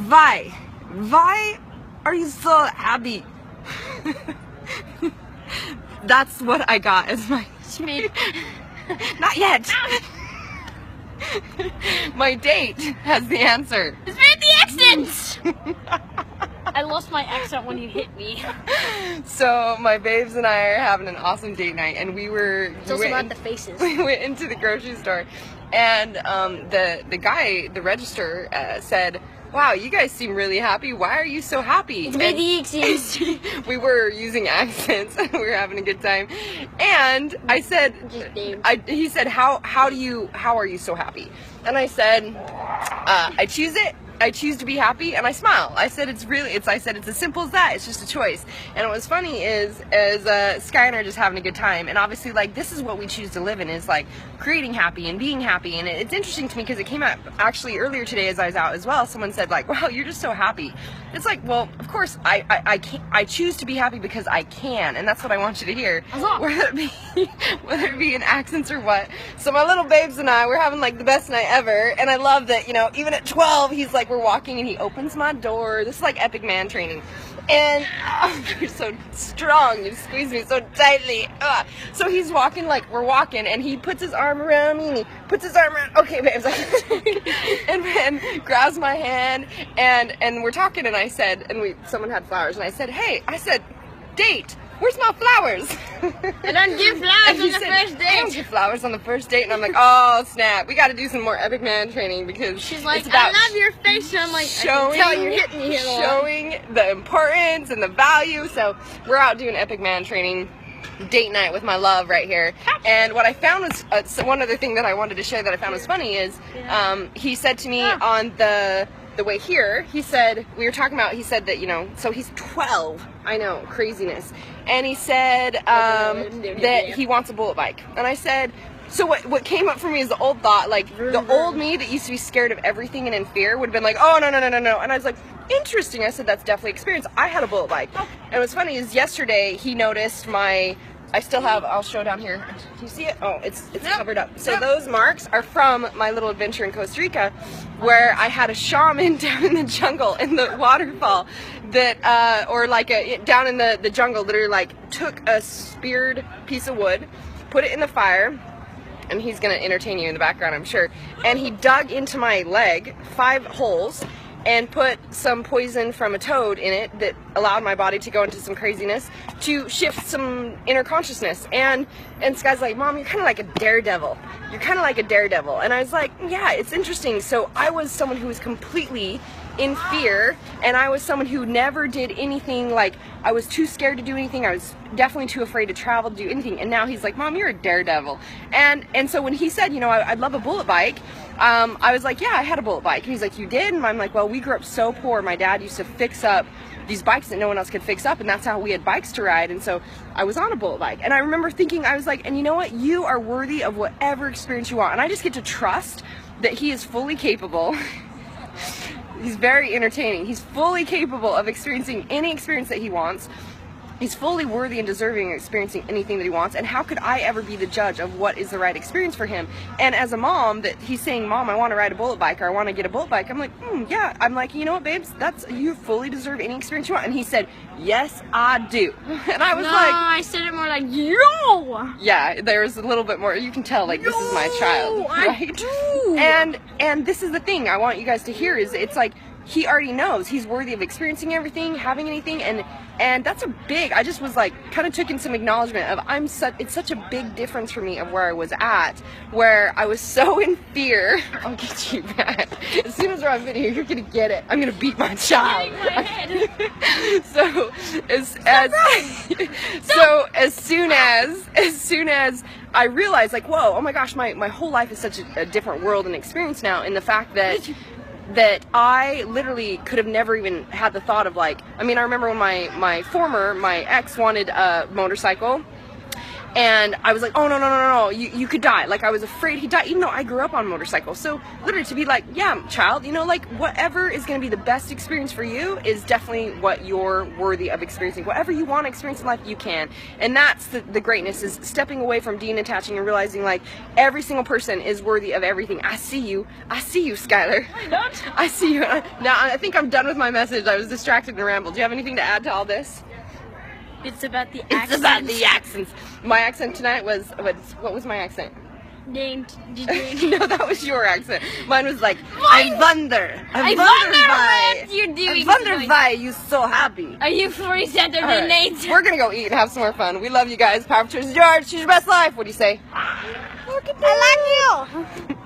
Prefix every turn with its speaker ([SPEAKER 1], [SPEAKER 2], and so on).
[SPEAKER 1] Why are you so happy? That's what I got as my... Not yet. My date has the answer.
[SPEAKER 2] It's made the accent! I lost my accent when you hit me.
[SPEAKER 1] So my babes and I are having an awesome date night, and
[SPEAKER 2] It's also about the faces.
[SPEAKER 1] We went into the grocery store, and the guy, the register, said, "Wow, you guys seem really happy. Why are you so happy?"
[SPEAKER 2] It's made the accent.
[SPEAKER 1] We were using accents. We were having a good time, and I said, he said, how are you so happy? And I said, I choose to be happy, and I smile. I said it's as simple as that. It's just a choice. And what was funny is Sky and I are just having a good time, and obviously, like, this is what we choose to live in, is like creating happy and being happy. And it's interesting to me because it came out actually earlier today as I was out as well. Someone said, like, wow, you're just so happy. It's like, well, of course I choose to be happy because I can, and that's what I want you to hear, whether it be in accents or what. So my little babes and I, we're having like the best night ever, and I love that, you know, even at 12 he's like, we're walking and he opens my door. This is like epic man training. And you're so strong, you squeeze me so tightly. So he's walking, like, we're walking, and he puts his arm around me, and he puts his arm around, okay babes, and grabs my hand, and we're talking, and I said, and someone had flowers, and I said, hey, date, where's my flowers?
[SPEAKER 2] I don't give flowers on the first date.
[SPEAKER 1] I don't give flowers on the first date. And I'm like, oh snap, we got to do some more epic man training, because
[SPEAKER 2] she's like,
[SPEAKER 1] it's about
[SPEAKER 2] I love your face. And I'm like, I can tell you're hitting me here.
[SPEAKER 1] Showing the importance and the value. So we're out doing epic man training, date night with my love right here. And what I found was one other thing that I wanted to share that I found was funny is he said to me on the way here, he said, we were talking about, he said that, you know, so he's 12, I know, craziness, and he said that he wants a bullet bike, and I said, so what came up for me is the old thought, like, the old me that used to be scared of everything and in fear would have been like, oh, no, and I was like, interesting. I said, that's definitely experience. I had a bullet bike, and what's funny is yesterday he noticed I still have, I'll show down here. Do you see it? Oh, it's covered up. So those marks are from my little adventure in Costa Rica, where I had a shaman down in the jungle, in the waterfall, that, or like down in the jungle, literally like took a speared piece of wood, put it in the fire, and he's gonna entertain you in the background, I'm sure, and he dug into my leg 5 holes, and put some poison from a toad in it that allowed my body to go into some craziness to shift some inner consciousness. And Sky's like, Mom, you're kind of like a daredevil. You're kind of like a daredevil. And I was like, yeah, it's interesting. So I was someone who was completely in fear, and I was someone who never did anything, like, I was too scared to do anything. I was definitely too afraid to travel, to do anything. And now he's like, Mom, you're a daredevil. And so when he said, you know, I'd love a bullet bike, I was like, yeah, I had a bullet bike. And he's like, you did? And I'm like, well, we grew up so poor. My dad used to fix up these bikes that no one else could fix up, and that's how we had bikes to ride. And so I was on a bullet bike, and I remember thinking, I was like, and you know what, you are worthy of whatever experience you want, and I just get to trust that he is fully capable. He's very entertaining. He's fully capable of experiencing any experience that he wants. He's fully worthy and deserving of experiencing anything that he wants, and how could I ever be the judge of what is the right experience for him? And as a mom, that he's saying, Mom, I want to ride a bullet bike, or I want to get a bullet bike, I'm like, yeah. I'm like, you know what, babes, you fully deserve any experience you want. And he said, yes, I do. And I was like,
[SPEAKER 2] I said it more like, yo.
[SPEAKER 1] Yeah, there's a little bit more, you can tell, like, this is my child, right? I do. And this is the thing I want you guys to hear, is it's like, he already knows he's worthy of experiencing everything, having anything, and that's a big, I just was like, kind of took in some acknowledgement of, it's such a big difference for me of where I was at, where I was so in fear. I'll get you back. As soon as we're on video, you're gonna get it. I'm gonna beat my child.
[SPEAKER 2] My head.
[SPEAKER 1] So as soon as I realized, like, whoa, oh my gosh, my whole life is such a different world and experience now, in the fact that I literally could have never even had the thought of, like, I mean, I remember when my ex wanted a motorcycle, And I was like, oh, no, you could die. Like, I was afraid he'd die, even though I grew up on motorcycles. So, literally, to be like, yeah, child, you know, like, whatever is going to be the best experience for you is definitely what you're worthy of experiencing. Whatever you want to experience in life, you can. And that's the greatness, is stepping away from detaching and realizing, like, every single person is worthy of everything. I see you, Skylar. I see you. Now, I think I'm done with my message. I was distracted and rambled. Do you have anything to add to all this?
[SPEAKER 2] It's about the accents.
[SPEAKER 1] It's about the accents. My accent tonight was, what was my accent?
[SPEAKER 2] No,
[SPEAKER 1] that was your accent. Mine was like,
[SPEAKER 2] Mine?
[SPEAKER 1] I wonder
[SPEAKER 2] what you're doing.
[SPEAKER 1] I wonder why you so happy.
[SPEAKER 2] Are you free Saturday night?
[SPEAKER 1] We're gonna go eat and have some more fun. We love you guys. Power to George. Choose your best life. What do you say?
[SPEAKER 2] I love you.